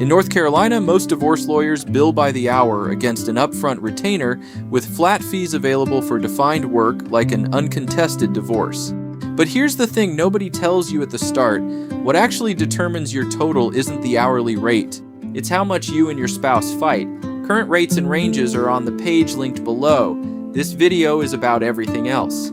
In North Carolina, most divorce lawyers bill by the hour against an upfront retainer with flat fees available for defined work like an uncontested divorce. But here's the thing nobody tells you at the start. What actually determines your total isn't the hourly rate. It's how much you and your spouse fight. Current rates and ranges are on the page linked below. This video is about everything else.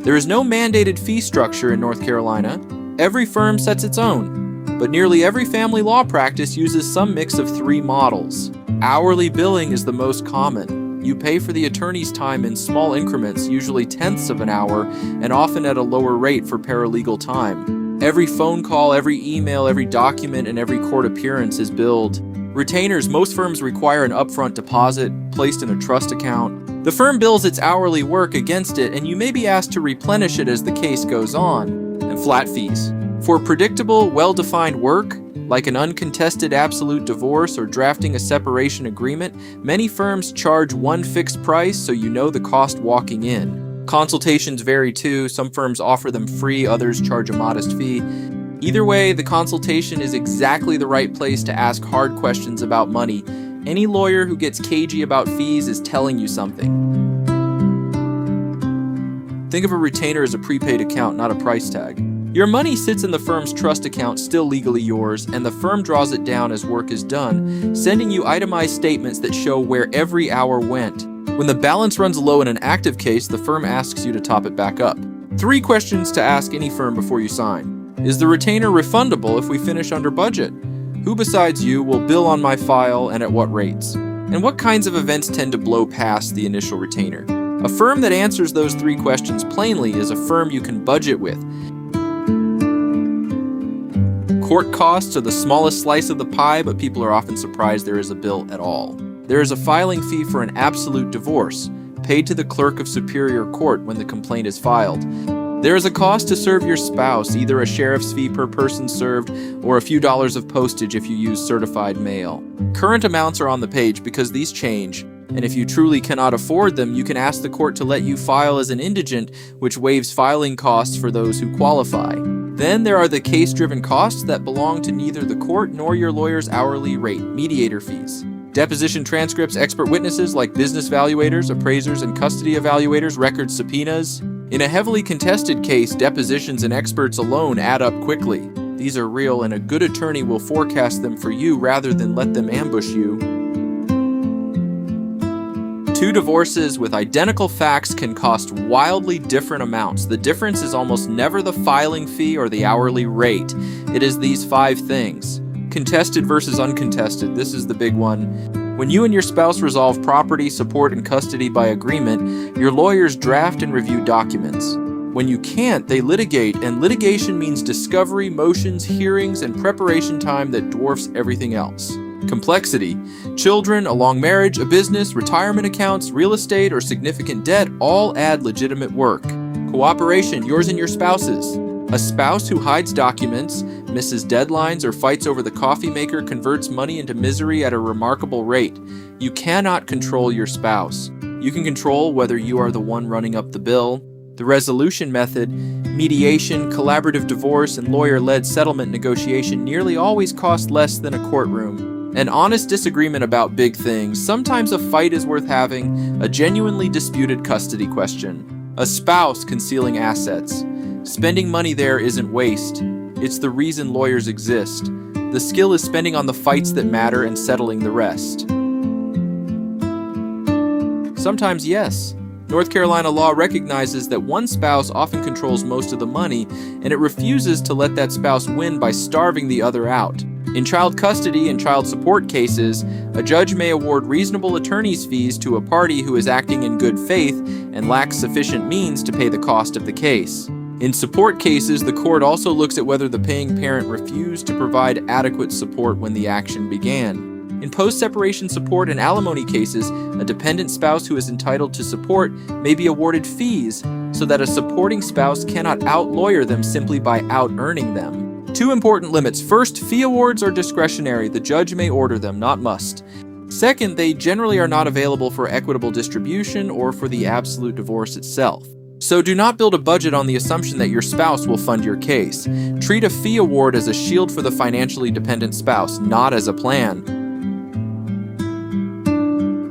There is no mandated fee structure in North Carolina. Every firm sets its own, but nearly every family law practice uses some mix of three models. Hourly billing is the most common. You pay for the attorney's time in small increments, usually tenths of an hour, and often at a lower rate for paralegal time. Every phone call, every email, every document, and every court appearance is billed. Retainers, most firms require an upfront deposit placed in a trust account. The firm bills its hourly work against it, and you may be asked to replenish it as the case goes on. And flat fees. For predictable, well-defined work, like an uncontested absolute divorce or drafting a separation agreement, many firms charge one fixed price so you know the cost walking in. Consultations vary too. Some firms offer them free, others charge a modest fee. Either way, the consultation is exactly the right place to ask hard questions about money. Any lawyer who gets cagey about fees is telling you something. Think of a retainer as a prepaid account, not a price tag. Your money sits in the firm's trust account, still legally yours, and the firm draws it down as work is done, sending you itemized statements that show where every hour went. When the balance runs low in an active case, the firm asks you to top it back up. 3 questions to ask any firm before you sign. Is the retainer refundable if we finish under budget? Who besides you will bill on my file and at what rates? And what kinds of events tend to blow past the initial retainer? A firm that answers those 3 questions plainly is a firm you can budget with. Court costs are the smallest slice of the pie, but people are often surprised there is a bill at all. There is a filing fee for an absolute divorce, paid to the clerk of superior court when the complaint is filed. There is a cost to serve your spouse, either a sheriff's fee per person served or a few dollars of postage if you use certified mail. Current amounts are on the page because these change, and if you truly cannot afford them, you can ask the court to let you file as an indigent, which waives filing costs for those who qualify. Then there are the case-driven costs that belong to neither the court nor your lawyer's hourly rate, mediator fees. Deposition transcripts, expert witnesses like business valuators, appraisers, and custody evaluators, record subpoenas. In a heavily contested case, depositions and experts alone add up quickly. These are real, and a good attorney will forecast them for you rather than let them ambush you. 2 divorces with identical facts can cost wildly different amounts. The difference is almost never the filing fee or the hourly rate. It is these 5 things. Contested versus uncontested. This is the big one. When you and your spouse resolve property, support, and custody by agreement, your lawyers draft and review documents. When you can't, they litigate, and litigation means discovery, motions, hearings, and preparation time that dwarfs everything else. Complexity. Children, a long marriage, a business, retirement accounts, real estate, or significant debt all add legitimate work. Cooperation, yours and your spouse's. A spouse who hides documents, misses deadlines, or fights over the coffee maker converts money into misery at a remarkable rate. You cannot control your spouse. You can control whether you are the one running up the bill. The resolution method, mediation, collaborative divorce, and lawyer-led settlement negotiation nearly always cost less than a courtroom. An honest disagreement about big things. Sometimes a fight is worth having. A genuinely disputed custody question. A spouse concealing assets. Spending money there isn't waste. It's the reason lawyers exist. The skill is spending on the fights that matter and settling the rest. Sometimes yes. North Carolina law recognizes that one spouse often controls most of the money, and it refuses to let that spouse win by starving the other out. In child custody and child support cases, a judge may award reasonable attorney's fees to a party who is acting in good faith and lacks sufficient means to pay the cost of the case. In support cases, the court also looks at whether the paying parent refused to provide adequate support when the action began. In post-separation support and alimony cases, a dependent spouse who is entitled to support may be awarded fees so that a supporting spouse cannot out-lawyer them simply by out-earning them. 2 important limits. First, fee awards are discretionary. The judge may order them, not must. Second, they generally are not available for equitable distribution or for the absolute divorce itself. So do not build a budget on the assumption that your spouse will fund your case. Treat a fee award as a shield for the financially dependent spouse, not as a plan.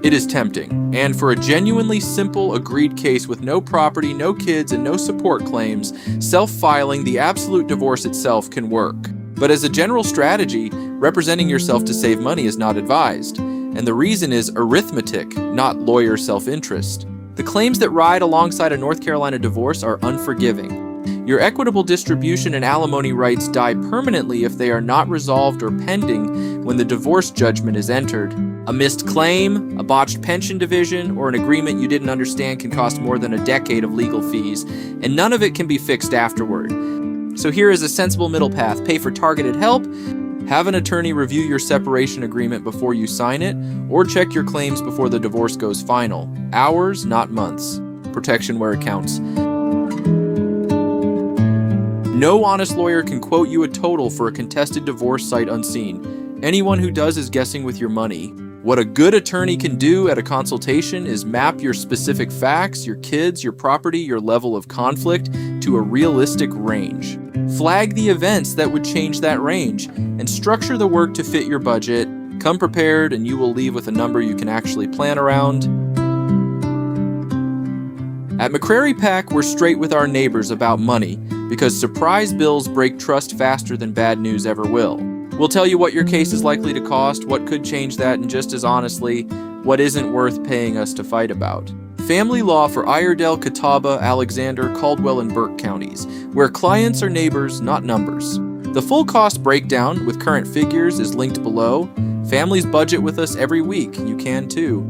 It is tempting, and for a genuinely simple, agreed case with no property, no kids, and no support claims, self-filing the absolute divorce itself can work. But as a general strategy, representing yourself to save money is not advised, and the reason is arithmetic, not lawyer self-interest. The claims that ride alongside a North Carolina divorce are unforgiving. Your equitable distribution and alimony rights die permanently if they are not resolved or pending when the divorce judgment is entered. A missed claim, a botched pension division, or an agreement you didn't understand can cost more than a decade of legal fees, and none of it can be fixed afterward. So here is a sensible middle path. Pay for targeted help, have an attorney review your separation agreement before you sign it, or check your claims before the divorce goes final. Hours, not months. Protection where it counts. No honest lawyer can quote you a total for a contested divorce sight unseen. Anyone who does is guessing with your money. What a good attorney can do at a consultation is map your specific facts, your kids, your property, your level of conflict to a realistic range. Flag the events that would change that range, and structure the work to fit your budget. Come prepared, and you will leave with a number you can actually plan around. At McCrary Pack, we're straight with our neighbors about money, because surprise bills break trust faster than bad news ever will. We'll tell you what your case is likely to cost, what could change that, and just as honestly, what isn't worth paying us to fight about. Family law for Iredell, Catawba, Alexander, Caldwell, and Burke counties, where clients are neighbors, not numbers. The full cost breakdown with current figures is linked below. Families budget with us every week. You can too.